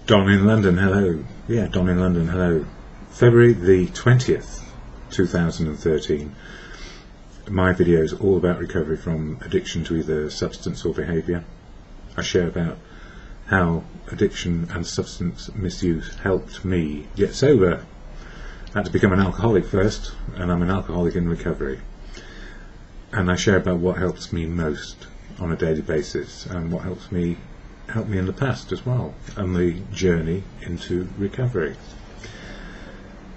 Don in London, hello. Yeah, Don in London, hello. February the 20th, 2013. My video is all about recovery from addiction to either substance or behaviour. I share about how addiction and substance misuse helped me get sober. I had to become an alcoholic first, and I'm an alcoholic in recovery. And I share about what helps me most on a daily basis and what helped me in the past as well, and the journey into recovery.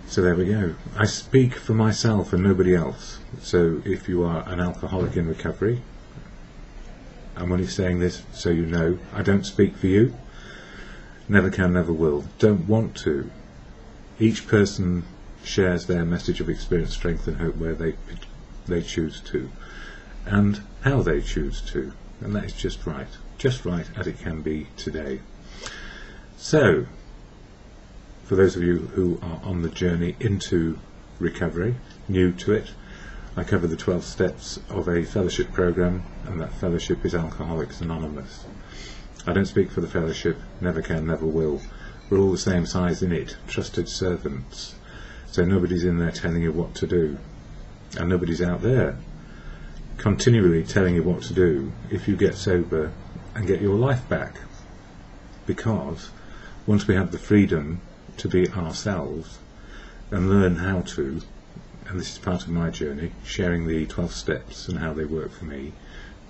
So there we go. I speak for myself and nobody else. So if you are an alcoholic in recovery, I'm only saying this so you know, I don't speak for you. Never can, never will. Don't want to. Each person shares their message of experience, strength and hope where they choose to, and how they choose to, and that is just right as it can be today. So for those of you who are on the journey into recovery, new to it, I cover the 12 steps of a fellowship program, and that fellowship is Alcoholics Anonymous. I don't speak for the fellowship, never can, never will. We're all the same size in it, trusted servants. So nobody's in there telling you what to do, and nobody's out there continually telling you what to do if you get sober and get your life back. Because once we have the freedom to be ourselves and learn how to, and this is part of my journey, sharing the 12 steps and how they work for me,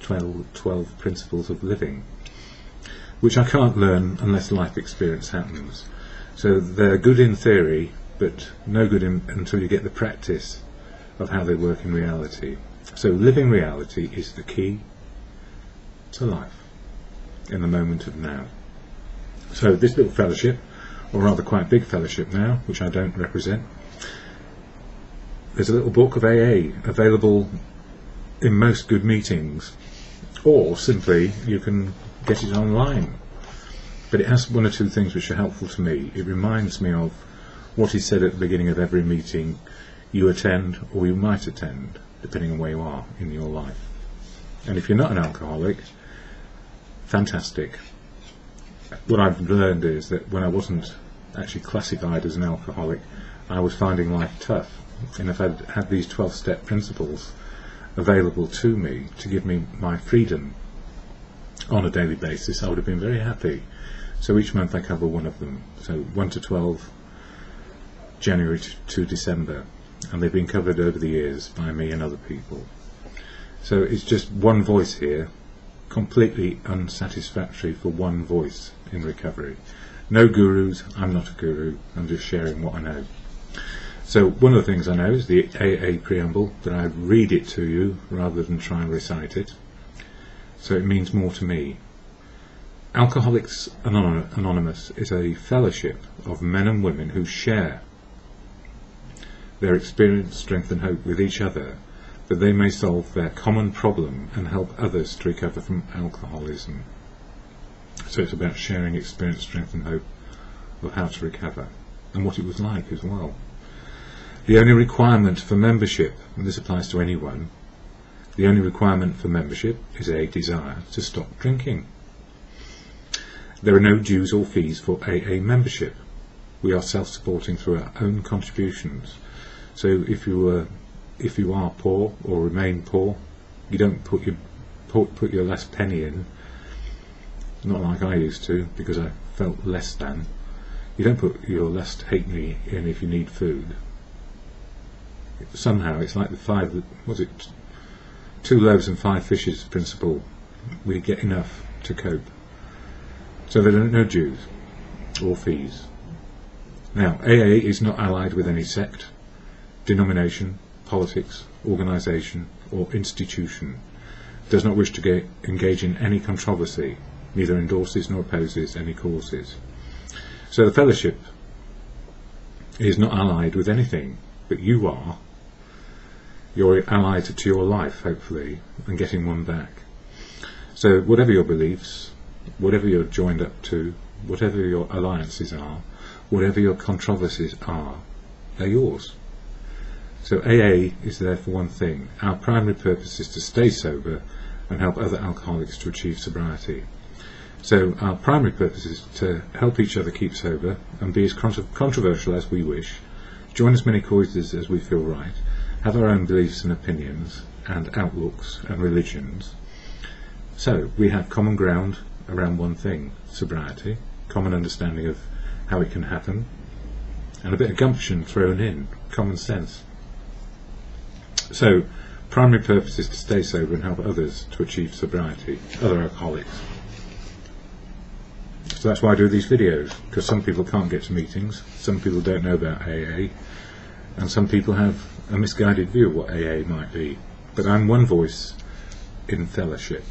12 principles of living, which I can't learn unless life experience happens. So they're good in theory, but no good until you get the practice of how they work in reality. So living reality is the key to life in the moment of now. So this little fellowship, or rather quite big fellowship now, which I don't represent, there's a little book of AA available in most good meetings, or simply you can get it online. But it has one or two things which are helpful to me. It reminds me of what is said at the beginning of every meeting you attend or you might attend, depending on where you are in your life. And if you're not an alcoholic, fantastic. What I've learned is that when I wasn't actually classified as an alcoholic, I was finding life tough. And if I'd had these 12-step principles available to me to give me my freedom on a daily basis, I would have been very happy. So each month I cover one of them. So 1 to 12, January to December. And they've been covered over the years by me and other people. So it's just one voice here, completely unsatisfactory for one voice in recovery. No gurus, I'm not a guru, I'm just sharing what I know. So one of the things I know is the AA preamble, that I read it to you rather than try and recite it. So it means more to me. Alcoholics Anonymous is a fellowship of men and women who share their experience, strength and hope with each other, that they may solve their common problem and help others to recover from alcoholism. So it's about sharing experience, strength and hope of how to recover, and what it was like as well. The only requirement for membership, and this applies to anyone, the only requirement for membership is a desire to stop drinking. There are no dues or fees for AA membership. We are self-supporting through our own contributions. So if you are poor or remain poor, you don't put your last penny in, not like I used to, because I felt less than. You don't put your last halfpenny in if you need food. Somehow it's like the 2 loaves and 5 fishes principle. We get enough to cope. So there are no dues or fees. Now, AA is not allied with any sect, denomination, politics, organisation or institution, does not wish to engage in any controversy, neither endorses nor opposes any causes. So the fellowship is not allied with anything, but you are. You're allied to your life, hopefully, and getting one back. So whatever your beliefs, whatever you're joined up to, whatever your alliances are, whatever your controversies are, they're yours. So AA is there for one thing. Our primary purpose is to stay sober and help other alcoholics to achieve sobriety. So our primary purpose is to help each other keep sober and be as controversial as we wish, join as many causes as we feel right, have our own beliefs and opinions and outlooks and religions. So we have common ground around one thing, sobriety, common understanding of how it can happen, and a bit of gumption thrown in, common sense. So primary purpose is to stay sober and help others to achieve sobriety, other alcoholics. So that's why I do these videos, because some people can't get to meetings, some people don't know about AA, and some people have a misguided view of what AA might be. But I'm one voice in fellowship,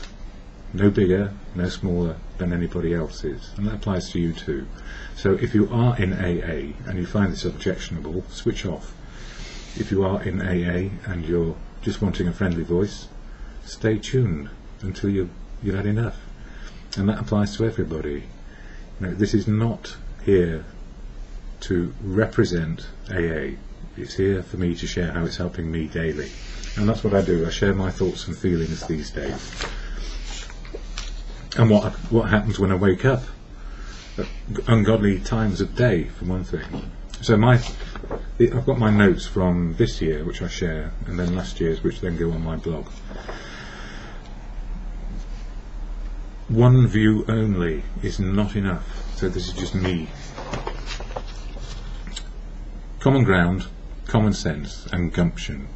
no bigger, no smaller than anybody else is, and that applies to you too. So if you are in AA and you find this objectionable, switch off. If you are in AA and you're just wanting a friendly voice, stay tuned until you've had enough. And that applies to everybody. This is not here to represent AA. It's here for me to share how it's helping me daily. And that's what I do. I share my thoughts and feelings these days. And what happens when I wake up? Ungodly times of day, for one thing. So I've got my notes from this year, which I share, and then last year's, which then go on my blog. One view only is not enough, so this is just me. Common ground, common sense and gumption.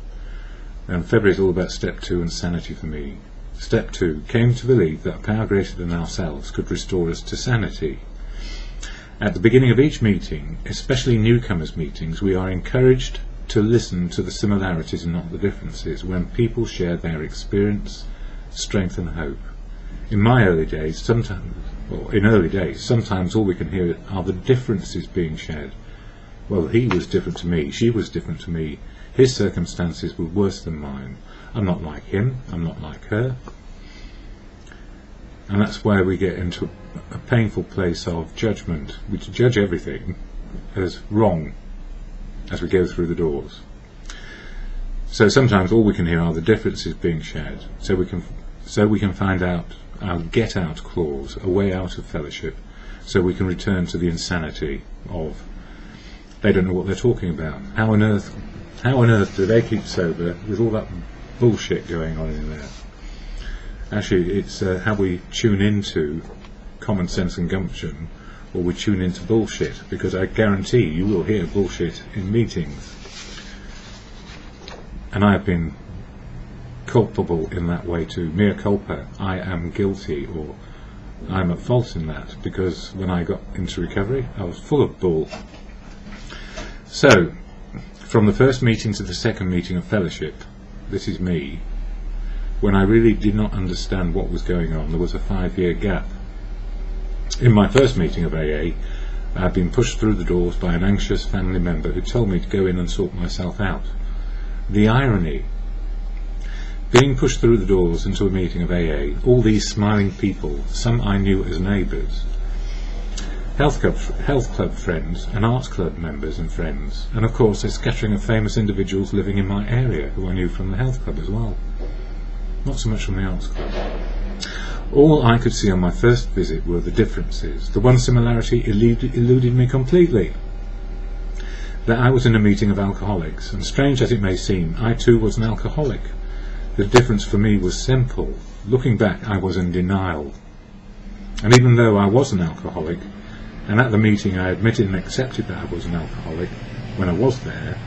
And February is all about step 2 and sanity for me. Step 2, came to believe that a power greater than ourselves could restore us to sanity. At the beginning of each meeting, especially newcomers' meetings, we are encouraged to listen to the similarities and not the differences when people share their experience, strength and hope. In my early days, sometimes all we can hear are the differences being shared. Well, he was different to me, she was different to me, his circumstances were worse than mine. I'm not like him, I'm not like her. And that's where we get into a painful place of judgment. We judge everything as wrong as we go through the doors. So sometimes all we can hear are the differences being shared. So we can find out our get out clause, a way out of fellowship, so we can return to the insanity of they don't know what they're talking about. How on earth do they keep sober with all that bullshit going on in there? Actually, it's how we tune into common sense and gumption, or we tune into bullshit, because I guarantee you will hear bullshit in meetings. And I have been culpable in that way too. Mea culpa, I am guilty, or I'm at fault in that, because when I got into recovery I was full of bull. So from the first meeting to the second meeting of fellowship, this is me, when I really did not understand what was going on. There was a 5-year gap. In my first meeting of AA, I had been pushed through the doors by an anxious family member who told me to go in and sort myself out. The irony, being pushed through the doors into a meeting of AA, all these smiling people, some I knew as neighbours, health club friends and arts club members and friends, and of course a scattering of famous individuals living in my area who I knew from the health club as well, not so much from the arts club. All I could see on my first visit were the differences. The one similarity eluded me completely, that I was in a meeting of alcoholics, and strange as it may seem, I too was an alcoholic. The difference for me was simple. Looking back, I was in denial. And even though I was an alcoholic, and at the meeting I admitted and accepted that I was an alcoholic when I was there,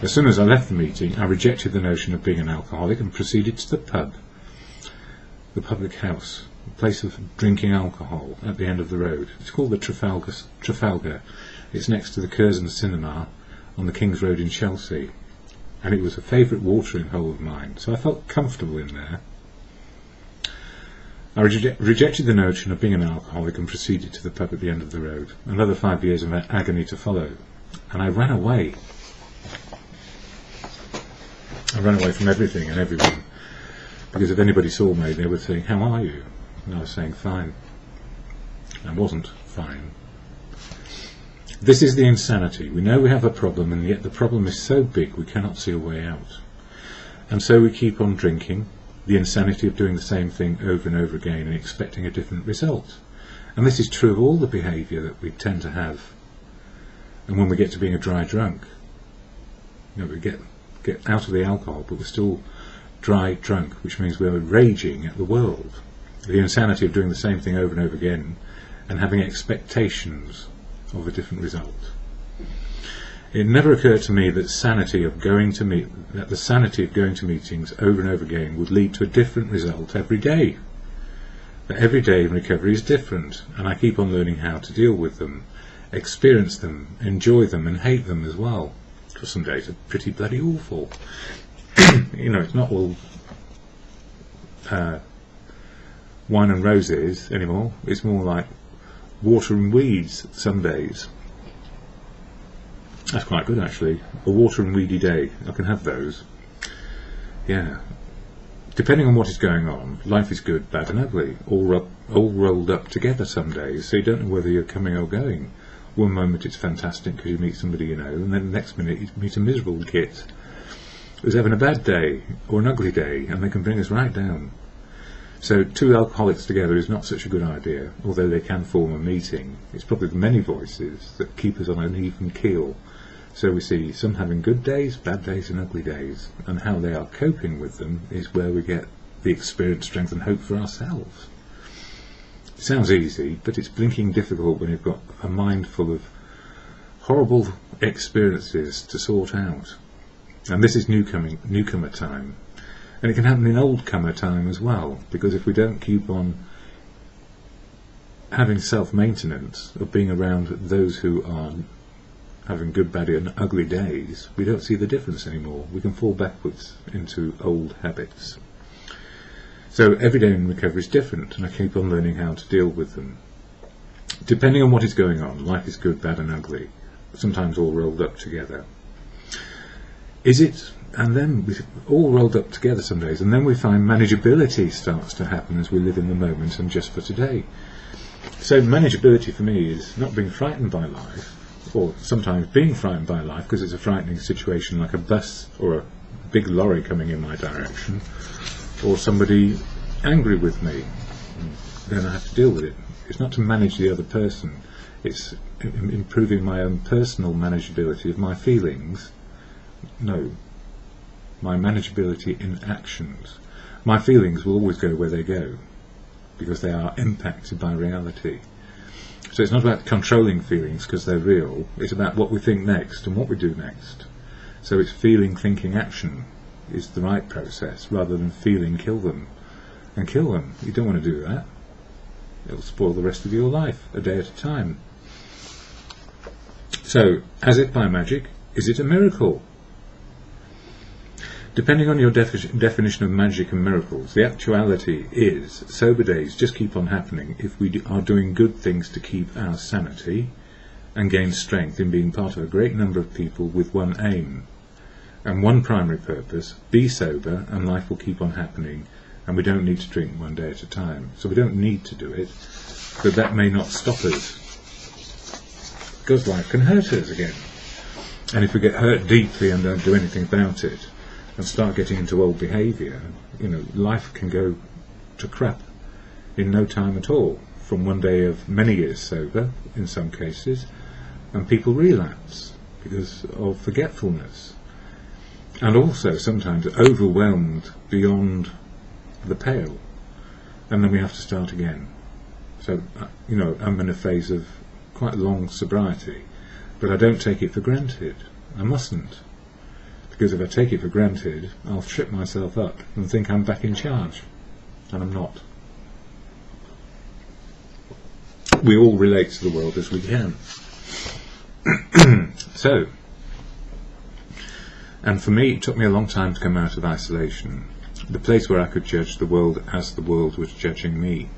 as soon as I left the meeting I rejected the notion of being an alcoholic and proceeded to the pub, the public house, a place of drinking alcohol at the end of the road. It's called the Trafalgar. It's next to the Curzon Cinema on the King's Road in Chelsea, and it was a favourite watering hole of mine, so I felt comfortable in there. I rejected the notion of being an alcoholic and proceeded to the pub at the end of the road. Another 5 years of agony to follow, and I ran away. I ran away from everything and everyone, because if anybody saw me they would say, "How are you?" And I was saying, "Fine." I wasn't fine. This is the insanity. We know we have a problem, and yet the problem is so big we cannot see a way out. And so we keep on drinking, the insanity of doing the same thing over and over again and expecting a different result. And this is true of all the behaviour that we tend to have. And when we get to being a dry drunk, we get out of the alcohol, but we're still dry drunk, which means we're raging at the world. The insanity of doing the same thing over and over again and having expectations of a different result. It never occurred to me that the sanity of going to meetings over and over again would lead to a different result every day. That every day in recovery is different, and I keep on learning how to deal with them, experience them, enjoy them, and hate them as well. Because some days are pretty bloody awful. It's not all wine and roses anymore. It's more like water and weeds some days. That's quite good, actually. A water and weedy day. I can have those. Yeah. Depending on what is going on, life is good, bad and ugly, all rolled up together some days, so you don't know whether you're coming or going. One moment it's fantastic because you meet somebody you know, and then the next minute you meet a miserable git who's having a bad day or an ugly day, and they can bring us right down. So two alcoholics together is not such a good idea, although they can form a meeting. It's probably the many voices that keep us on an even keel. So we see some having good days, bad days and ugly days, and how they are coping with them is where we get the experience, strength and hope for ourselves. It sounds easy, but it's blinking difficult when you've got a mind full of horrible experiences to sort out. And this is newcomer time. And it can happen in old-comer time as well, because if we don't keep on having self-maintenance of being around those who are having good, bad and ugly days, we don't see the difference anymore. We can fall backwards into old habits. So every day in recovery is different, and I keep on learning how to deal with them. Depending on what is going on, life is good, bad and ugly, sometimes all rolled up together. Is it? And then we all rolled up together some days, and then we find manageability starts to happen as we live in the moment and just for today. So manageability for me is not being frightened by life, or sometimes being frightened by life because it's a frightening situation like a bus or a big lorry coming in my direction, or somebody angry with me. Then I have to deal with it. It's not to manage the other person, it's improving my own personal manageability of my feelings. No, my manageability in actions. My feelings will always go where they go because they are impacted by reality. So it's not about controlling feelings because they're real, it's about what we think next and what we do next. So it's feeling, thinking, action is the right process rather than feeling, kill them. And kill them. You don't want to do that. It'll spoil the rest of your life, a day at a time. So, as if by magic, is it a miracle? Depending on your definition of magic and miracles, the actuality is sober days just keep on happening if we are doing good things to keep our sanity and gain strength in being part of a great number of people with one aim and one primary purpose: be sober, and life will keep on happening, and we don't need to drink one day at a time. So we don't need to do it, but that may not stop us, because life can hurt us again. And if we get hurt deeply and don't do anything about it and start getting into old behaviour, life can go to crap in no time at all, from one day of many years sober in some cases, and people relapse because of forgetfulness, and also sometimes overwhelmed beyond the pale, and then we have to start again. So I'm in a phase of quite long sobriety, but I don't take it for granted. I mustn't, because if I take it for granted, I'll trip myself up and think I'm back in charge, and I'm not. We all relate to the world as we can. So, and for me, it took me a long time to come out of isolation, the place where I could judge the world as the world was judging me.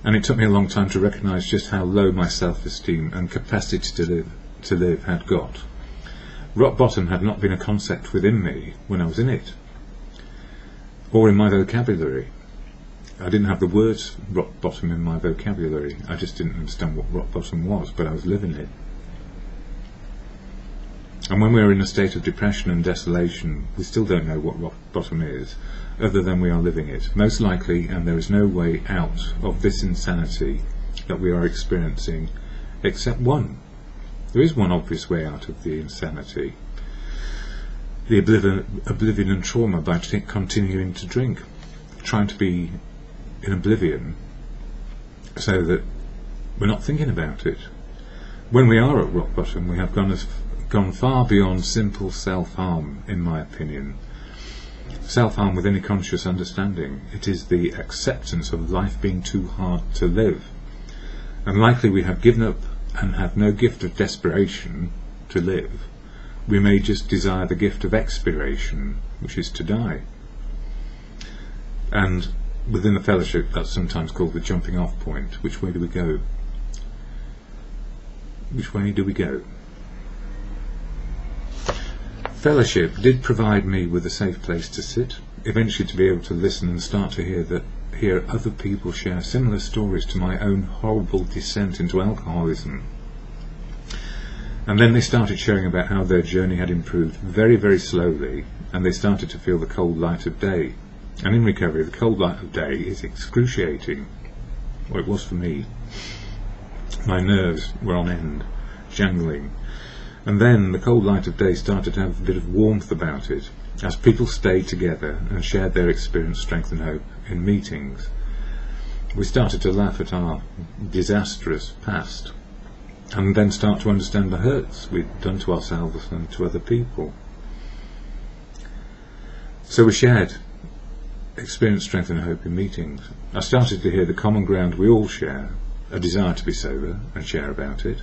And it took me a long time to recognise just how low my self-esteem and capacity to live had got. Rock bottom had not been a concept within me when I was in it, or in my vocabulary. I didn't have the words rock bottom in my vocabulary. I just didn't understand what rock bottom was, but I was living it. And when we're in a state of depression and desolation, we still don't know what rock bottom is, other than we are living it. Most likely, and there is no way out of this insanity that we are experiencing, except one. There is one obvious way out of the insanity. The oblivion and trauma by continuing to drink, trying to be in oblivion so that we're not thinking about it. When we are at rock bottom, we have gone far beyond simple self-harm, in my opinion. Self-harm with any conscious understanding. It is the acceptance of life being too hard to live. And likely we have given up and have no gift of desperation to live. We may just desire the gift of expiration, which is to die. And within the fellowship, that's sometimes called the jumping off point. Which way do we go? Which way do we go? Fellowship did provide me with a safe place to sit, eventually to be able to listen and start to hear other people share similar stories to my own horrible descent into alcoholism. And then they started sharing about how their journey had improved very, very slowly, and they started to feel the cold light of day. And in recovery, the cold light of day is excruciating. Well, it was for me. My nerves were on end, jangling. And then the cold light of day started to have a bit of warmth about it, as people stayed together and shared their experience, strength and hope in meetings. We started to laugh at our disastrous past, and then start to understand the hurts we'd done to ourselves and to other people. So we shared experience, strength and hope in meetings. I started to hear the common ground we all share, a desire to be sober and share about it,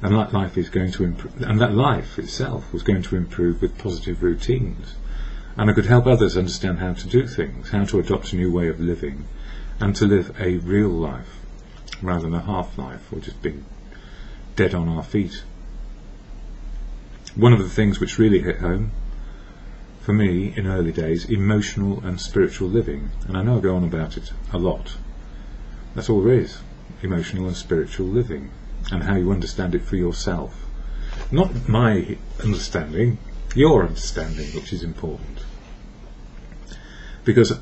and that life is going to improve, and that life itself was going to improve with positive routines. And I could help others understand how to do things, how to adopt a new way of living, and to live a real life rather than a half life, or just being dead on our feet. One of the things which really hit home for me in early days, emotional and spiritual living, and I know I go on about it a lot. That's all there is, emotional and spiritual living, and how you understand it for yourself. Not my understanding, your understanding, which is important. Because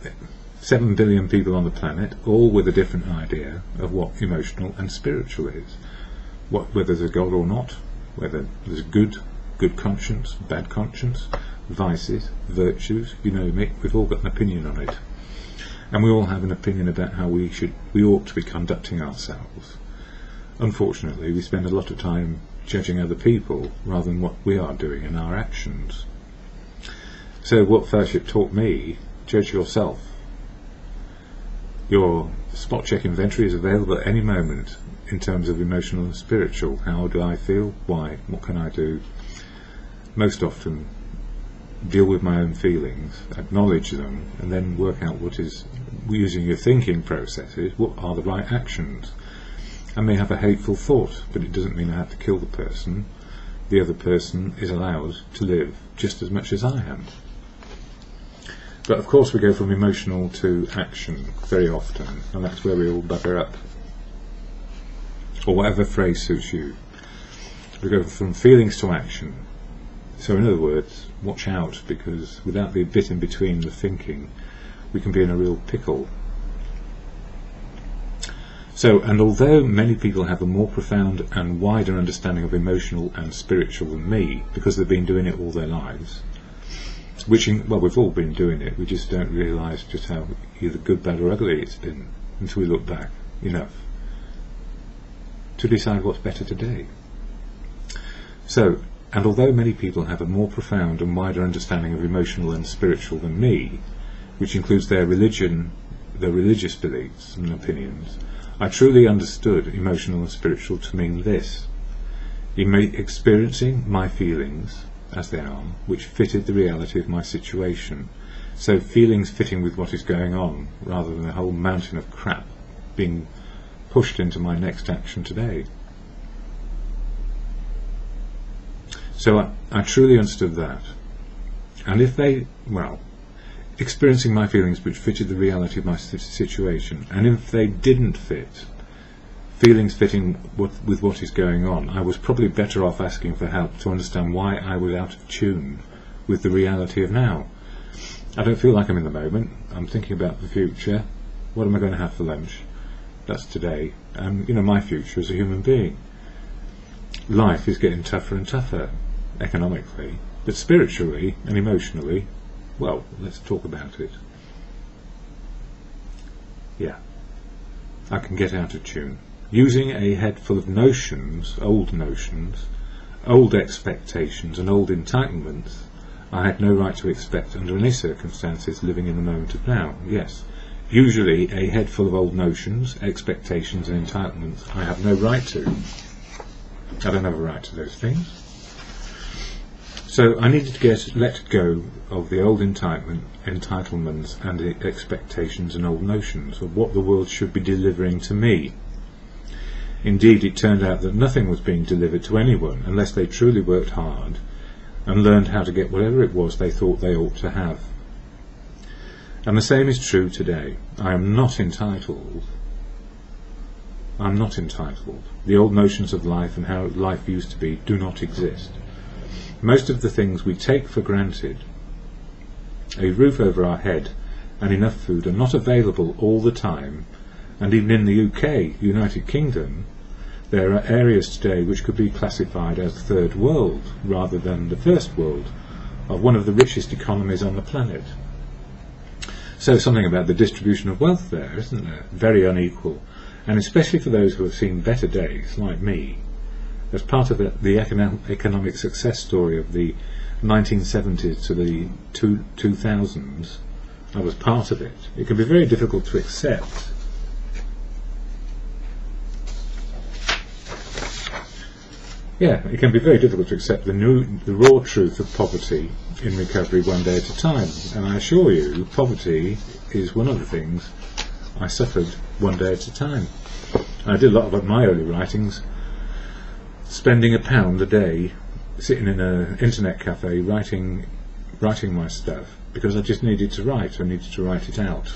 7 billion people on the planet, all with a different idea of what emotional and spiritual is. Whether there's a God or not, whether there's a good conscience, bad conscience, vices, virtues, you know, we've all got an opinion on it. And we all have an opinion about how we ought to be conducting ourselves. Unfortunately, we spend a lot of time judging other people rather than what we are doing in our actions. So what fellowship taught me, judge yourself. Your spot check inventory is available at any moment in terms of emotional and spiritual. How do I feel? Why? What can I do? Most often deal with my own feelings, acknowledge them, and then work out what is, using your thinking processes, what are the right actions. I may have a hateful thought, but it doesn't mean I have to kill the person. The other person is allowed to live just as much as I am. But of course we go from emotional to action very often, and that's where we all bugger up. Or whatever phrase suits you. We go from feelings to action. So in other words, watch out, because without the bit in between the thinking, we can be in a real pickle. So, and although many people have a more profound and wider understanding of emotional and spiritual than me, because they've been doing it all their lives, well, we've all been doing it, we just don't realise just how either good, bad or ugly it's been until we look back enough to decide what's better today. So, and although many people have a more profound and wider understanding of emotional and spiritual than me, which includes their religion, their religious beliefs and opinions, I truly understood emotional and spiritual to mean this: experiencing my feelings as they are, which fitted the reality of my situation. So feelings fitting with what is going on, rather than a whole mountain of crap being pushed into my next action today. So I truly understood that. And if experiencing my feelings which fitted the reality of my situation, and if they didn't fit feelings fitting with what is going on, I was probably better off asking for help to understand why I was out of tune with the reality of now. I don't feel like I'm in the moment. I'm thinking about the future. What am I going to have for lunch? That's today. And my future as a human being. Life is getting tougher and tougher, economically, but spiritually and emotionally, well, let's talk about it. Yeah, I can get out of tune. Using a head full of notions, old expectations and old entitlements, I had no right to expect under any circumstances living in the moment of now. Yes, usually a head full of old notions, expectations and entitlements I have no right to. I don't have a right to those things. So I needed to let go of the old entitlements and the expectations and old notions of what the world should be delivering to me. Indeed, it turned out that nothing was being delivered to anyone unless they truly worked hard and learned how to get whatever it was they thought they ought to have. And the same is true today. I am not entitled. I'm not entitled. The old notions of life and how life used to be do not exist. Most of the things we take for granted, a roof over our head and enough food, are not available all the time, and even in the UK, United Kingdom, there are areas today which could be classified as third world rather than the first world of one of the richest economies on the planet. So something about the distribution of wealth there, isn't there? Very unequal, and especially for those who have seen better days, like me. As part of the economic success story of the 1970s to the 2000s, I was part of it. It can be very difficult to accept. Yeah, it can be very difficult to accept the raw truth of poverty in recovery one day at a time. And I assure you, poverty is one of the things I suffered one day at a time. I did a lot of my early writings spending £1 a day sitting in an internet cafe writing my stuff because I just needed to write. I needed to write it out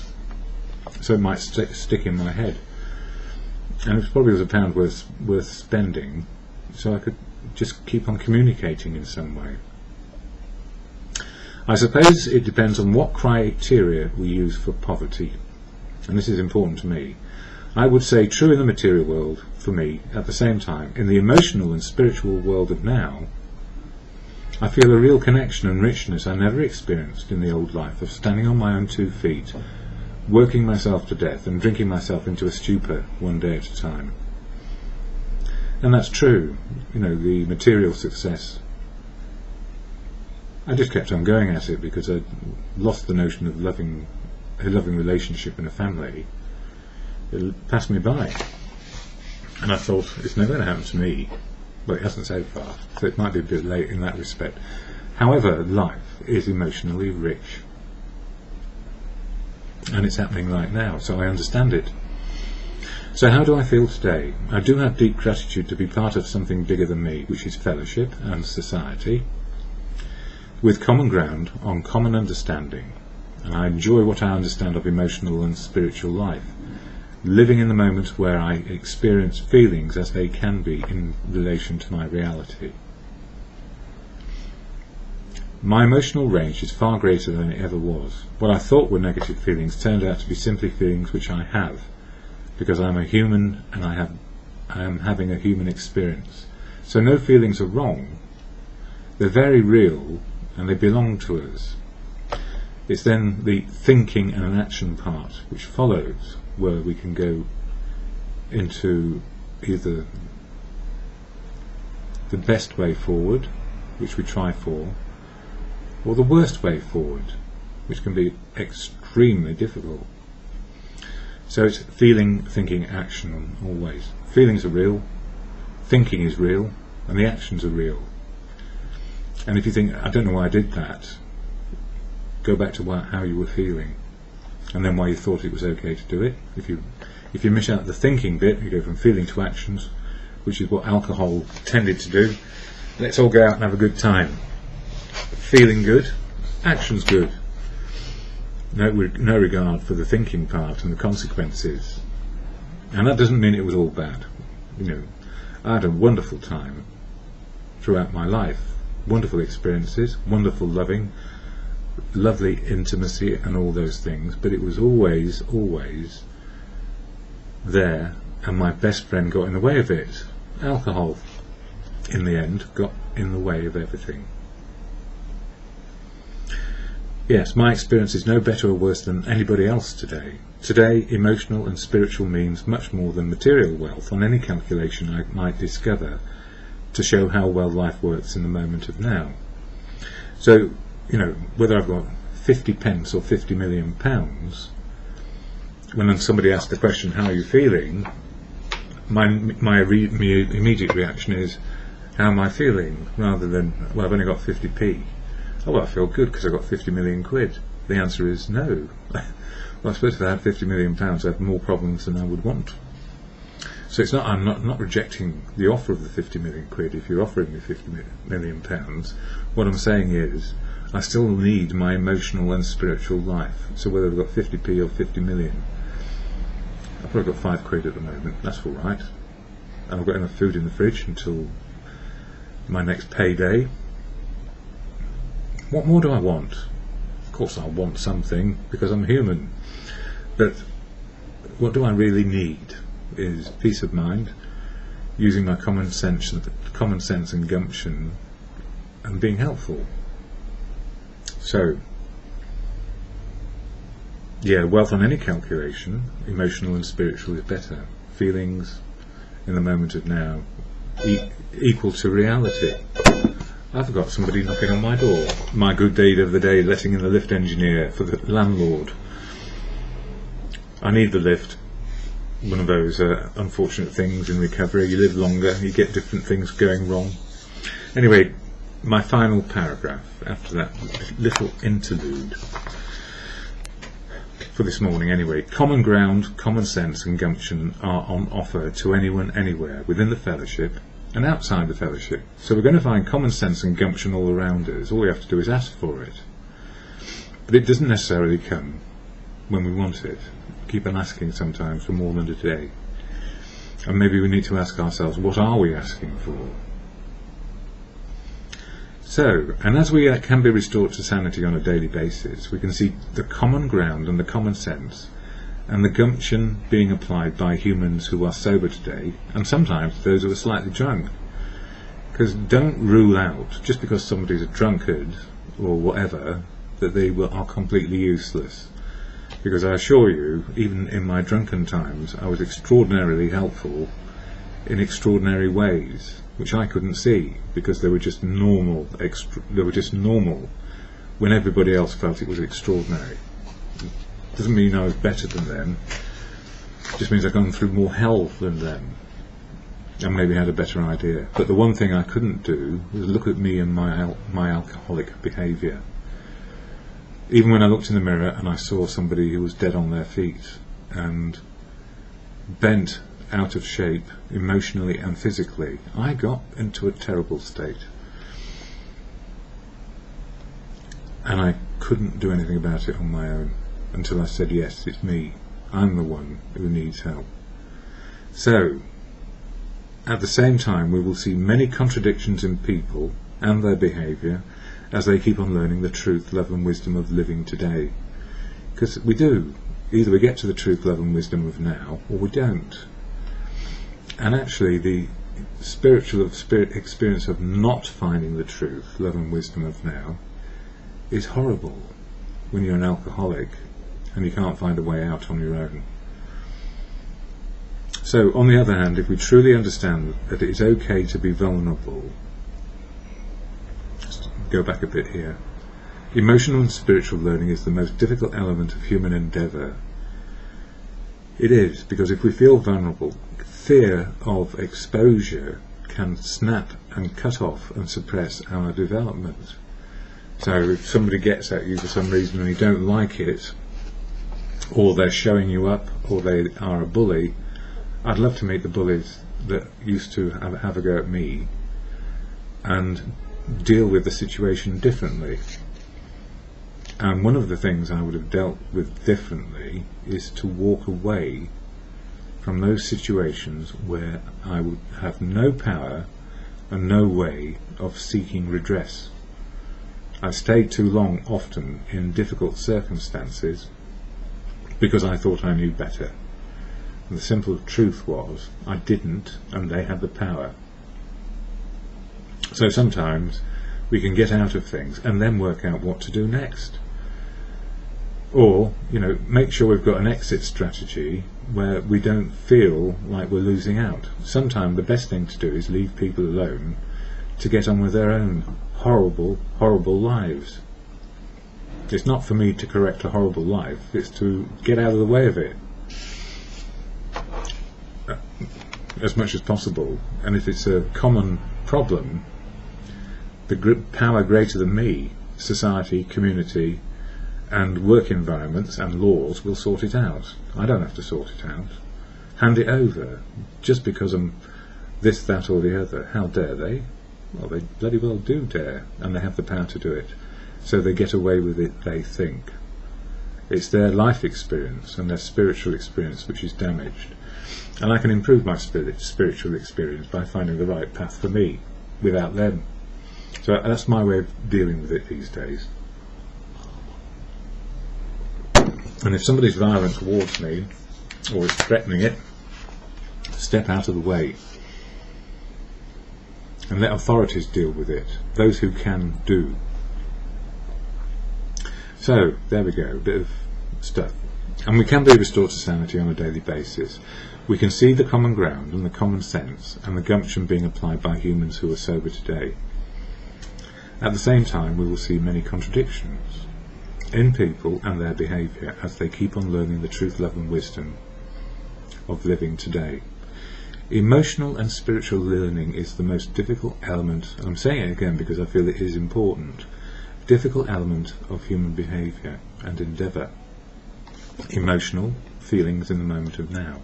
so it might stick in my head, and it probably was £1 worth spending so I could just keep on communicating in some way. I suppose it depends on what criteria we use for poverty, and this is important to me. I would say true in the material world for me. At the same time, in the emotional and spiritual world of now, I feel a real connection and richness I never experienced in the old life of standing on my own 2 feet, working myself to death and drinking myself into a stupor one day at a time. And that's true. The material success, I just kept on going at it because I'd lost the notion of a loving relationship in a family. It passed me by, and I thought it's never going to happen to me. Well, it hasn't so far, so it might be a bit late in that respect. However, life is emotionally rich, and it's happening right now, so I understand it. So how do I feel today? I do have deep gratitude to be part of something bigger than me, which is fellowship and society, with common ground on common understanding, and I enjoy what I understand of emotional and spiritual life, living in the moment where I experience feelings as they can be in relation to my reality. My emotional range is far greater than it ever was. What I thought were negative feelings turned out to be simply feelings which I have, because I am a human and I am having a human experience. So no feelings are wrong. They're very real and they belong to us. It's then the thinking and action part which follows, where we can go into either the best way forward, which we try for, or the worst way forward, which can be extremely difficult. So it's feeling, thinking, action always. Feelings are real, thinking is real, and the actions are real. And if you think, I don't know why I did that, go back to how you were feeling, and then why you thought it was okay to do it. If you miss out the thinking bit, you go from feeling to actions, which is what alcohol tended to do. Let's all go out and have a good time. Feeling good, actions good. No regard for the thinking part and the consequences. And that doesn't mean it was all bad. You know, I had a wonderful time throughout my life, wonderful experiences, wonderful loving, lovely intimacy and all those things, but it was always there, and my best friend got in the way of it. Alcohol, in the end, got in the way of everything. Yes, my experience is no better or worse than anybody else today. Today, emotional and spiritual means much more than material wealth on any calculation I might discover to show how well life works in the moment of now. So, you know, whether I've got 50 pence or 50 million pounds, when somebody asks the question, how are you feeling, my immediate reaction is, how am I feeling, rather than, well, I've only got 50p. Oh, well, I feel good because I've got 50 million quid. The answer is no. Well, I suppose if I had 50 million pounds, I'd have more problems than I would want. So it's not, I'm not rejecting the offer of the 50 million quid. If you're offering me 50 million pounds, what I'm saying is, I still need my emotional and spiritual life. So whether I've got 50p or 50 million, I've probably got 5 quid at the moment. That's all right. And I've got enough food in the fridge until my next payday. What more do I want? Of course I want something, because I'm human. But what do I really need is peace of mind, using my common sense and gumption, and being helpful. So, yeah, wealth on any calculation, emotional and spiritual, is better. Feelings in the moment of now equal to reality. I've got somebody knocking on my door. My good deed of the day, letting in the lift engineer for the landlord. I need the lift. One of those unfortunate things in recovery. You live longer, you get different things going wrong. Anyway, my final paragraph after that little interlude for this morning anyway. Common ground, common sense and gumption are on offer to anyone anywhere within the fellowship and outside the fellowship. So we're going to find common sense and gumption all around us. All we have to do is ask for it. But it doesn't necessarily come when we want it. Keep on asking sometimes for more than a day. And maybe we need to ask ourselves, what are we asking for? So, and as we can be restored to sanity on a daily basis, we can see the common ground and the common sense and the gumption being applied by humans who are sober today, and sometimes those who are slightly drunk. Because don't rule out, just because somebody's a drunkard or whatever, that they are completely useless. Because I assure you, even in my drunken times, I was extraordinarily helpful in extraordinary ways, which I couldn't see, because they were just normal. They were just normal when everybody else felt it was extraordinary. Doesn't mean I was better than them. It just means I've gone through more hell than them, and maybe had a better idea. But the one thing I couldn't do was look at me and my alcoholic behaviour. Even when I looked in the mirror and I saw somebody who was dead on their feet and bent out of shape emotionally and physically, I got into a terrible state. And I couldn't do anything about it on my own until I said, yes, it's me. I'm the one who needs help. So, at the same time, we will see many contradictions in people and their behaviour as they keep on learning the truth, love and wisdom of living today. Because we do. Either we get to the truth, love and wisdom of now, or we don't. And actually the spiritual experience of not finding the truth, love and wisdom of now is horrible when you're an alcoholic and you can't find a way out on your own. So, on the other hand, if we truly understand that it is okay to be vulnerable, just go back a bit here, emotional and spiritual learning is the most difficult element of human endeavour. It is, because if we feel vulnerable, fear of exposure can snap and cut off and suppress our development. So if somebody gets at you for some reason and you don't like it, or they're showing you up, or they are a bully, I'd love to meet the bullies that used to have a go at me and deal with the situation differently. And one of the things I would have dealt with differently is to walk away from those situations where I would have no power and no way of seeking redress. I stayed too long, often, in difficult circumstances because I thought I knew better. And the simple truth was, I didn't, and they had the power. So sometimes we can get out of things and then work out what to do next. Or, make sure we've got an exit strategy where we don't feel like we're losing out. Sometimes the best thing to do is leave people alone to get on with their own horrible, horrible lives. It's not for me to correct a horrible life, it's to get out of the way of it as much as possible. And if it's a common problem, the power greater than me, society, community and work environments and laws will sort it out. I don't have to sort it out. Hand it over just because I'm this, that or the other. How dare they? Well, they bloody well do dare, and they have the power to do it. So they get away with it, they think. It's their life experience and their spiritual experience which is damaged. And I can improve my spiritual experience by finding the right path for me without them. So that's my way of dealing with it these days. And if somebody's violent towards me, or is threatening it, step out of the way and let authorities deal with it, those who can do. So there we go, a bit of stuff. And we can be restored to sanity on a daily basis. We can see the common ground and the common sense and the gumption being applied by humans who are sober today. At the same time, we will see many contradictions in people and their behaviour as they keep on learning the truth, love and wisdom of living today. Emotional and spiritual learning is the most difficult element, and I'm saying it again because I feel it is important, difficult element of human behaviour and endeavour. Emotional, feelings in the moment of now,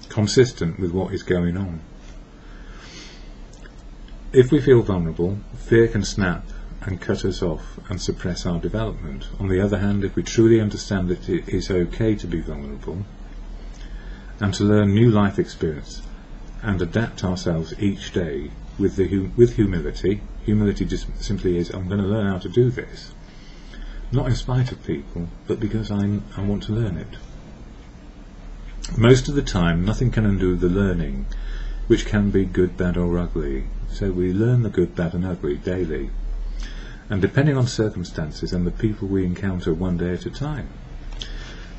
consistent with what is going on. If we feel vulnerable, fear can snap and cut us off and suppress our development. On the other hand, if we truly understand that it is okay to be vulnerable and to learn new life experience and adapt ourselves each day with humility. Humility just simply is, I'm going to learn how to do this, not in spite of people, but because I want to learn it. Most of the time, nothing can undo the learning, which can be good, bad or ugly. So we learn the good, bad and ugly daily, and depending on circumstances and the people we encounter one day at a time.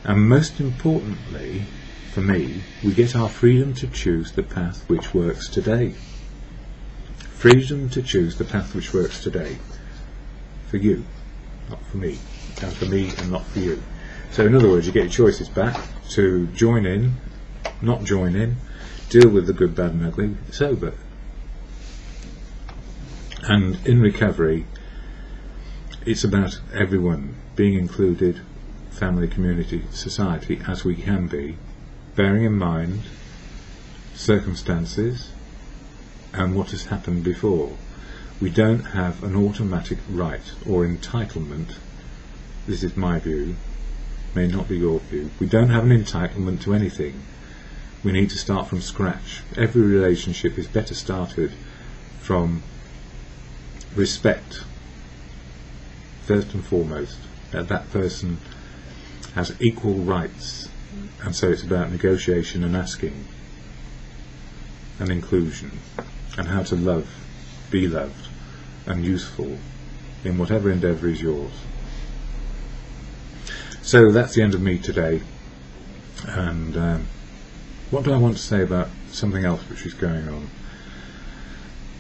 And most importantly, for me, we get our freedom to choose the path which works today. Freedom to choose the path which works today. For you, not for me. And for me and not for you. So in other words, you get your choices back to join in, not join in, deal with the good, bad and ugly, sober. And in recovery, it's about everyone being included, family, community, society, as we can be, bearing in mind circumstances and what has happened before. We don't have an automatic right or entitlement. This is my view, may not be your view. We don't have an entitlement to anything. We need to start from scratch. Every relationship is better started from respect, first and foremost, that person has equal rights, and so it's about negotiation and asking and inclusion and how to love, be loved and useful in whatever endeavour is yours. So that's the end of me today, and what do I want to say about something else which is going on?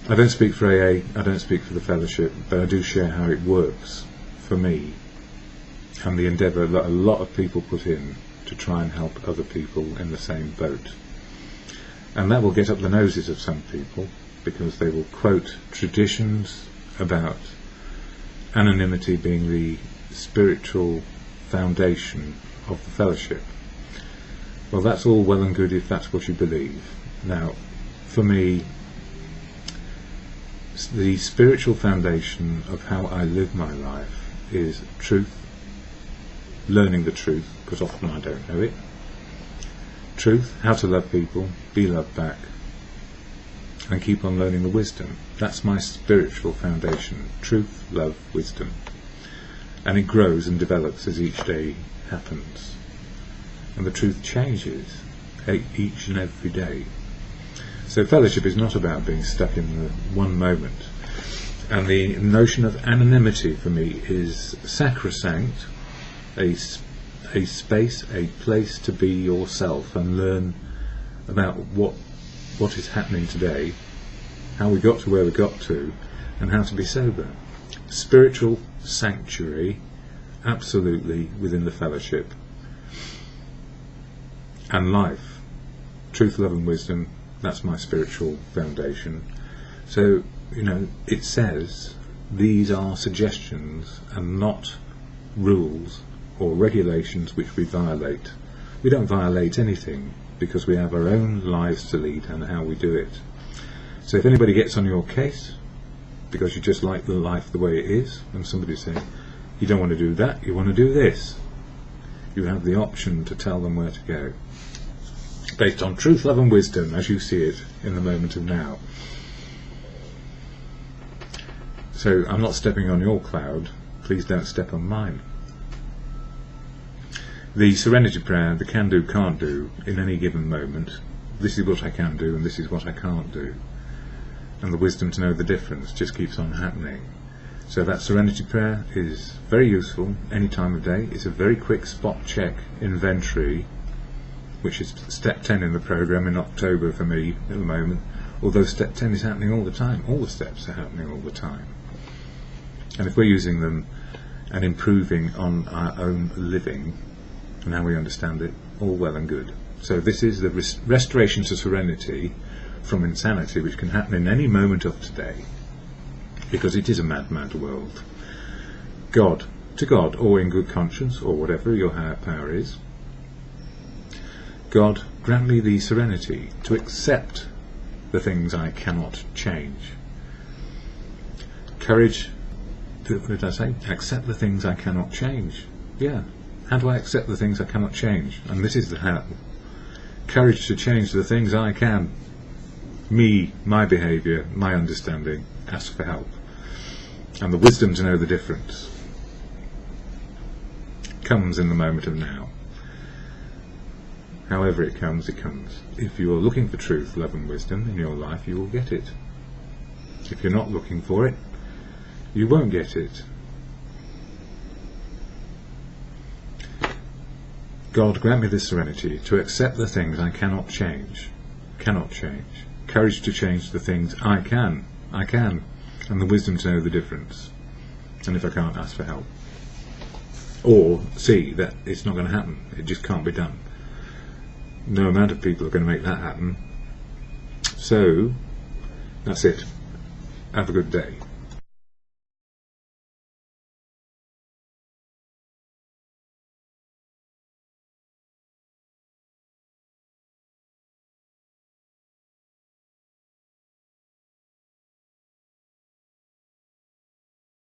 I don't speak for AA, I don't speak for the fellowship, but I do share how it works for me and the endeavour that a lot of people put in to try and help other people in the same boat. And that will get up the noses of some people, because they will quote traditions about anonymity being the spiritual foundation of the fellowship. Well, that's all well and good if that's what you believe. Now, for me, the spiritual foundation of how I live my life is truth, learning the truth, because often I don't know it, truth, how to love people, be loved back, and keep on learning the wisdom. That's my spiritual foundation. Truth, love, wisdom. And it grows and develops as each day happens. And the truth changes each and every day. So fellowship is not about being stuck in the one moment. And the notion of anonymity for me is sacrosanct, a space, a place to be yourself and learn about what is happening today, how we got to where we got to, and how to be sober. Spiritual sanctuary, absolutely within the fellowship. And life, truth, love and wisdom, that's my spiritual foundation. So, it says these are suggestions and not rules or regulations which we violate. We don't violate anything because we have our own lives to lead and how we do it. So if anybody gets on your case because you just like the life the way it is, and somebody says you don't want to do that, you want to do this, you have the option to tell them where to go based on truth, love and wisdom as you see it in the moment of now. So I'm not stepping on your cloud, please don't step on mine. The serenity prayer, the can do, can't do in any given moment, this is what I can do and this is what I can't do. And the wisdom to know the difference just keeps on happening. So that serenity prayer is very useful any time of day. It's a very quick spot check inventory, which is step 10 in the program in October for me at the moment, although step 10 is happening all the time. All the steps are happening all the time. And if we're using them and improving on our own living and how we understand it, all well and good. So this is the restoration to serenity from insanity, which can happen in any moment of today, because it is a mad world. God, to God, or in good conscience, or whatever your higher power is, God, grant me the serenity to accept the things I cannot change. Courage, what did I say? Accept the things I cannot change. Yeah. How do I accept the things I cannot change? And this is the how. Courage to change the things I can. Me, my behaviour, my understanding. Ask for help. And the wisdom to know the difference comes in the moment of now. However it comes, it comes. If you are looking for truth, love and wisdom in your life, you will get it. If you're not looking for it, you won't get it. God, grant me this serenity to accept the things I cannot change. Courage to change the things I can. And the wisdom to know the difference. And if I can't, ask for help. Or see that it's not going to happen. It just can't be done. No amount of people are going to make that happen. So, that's it. Have a good day.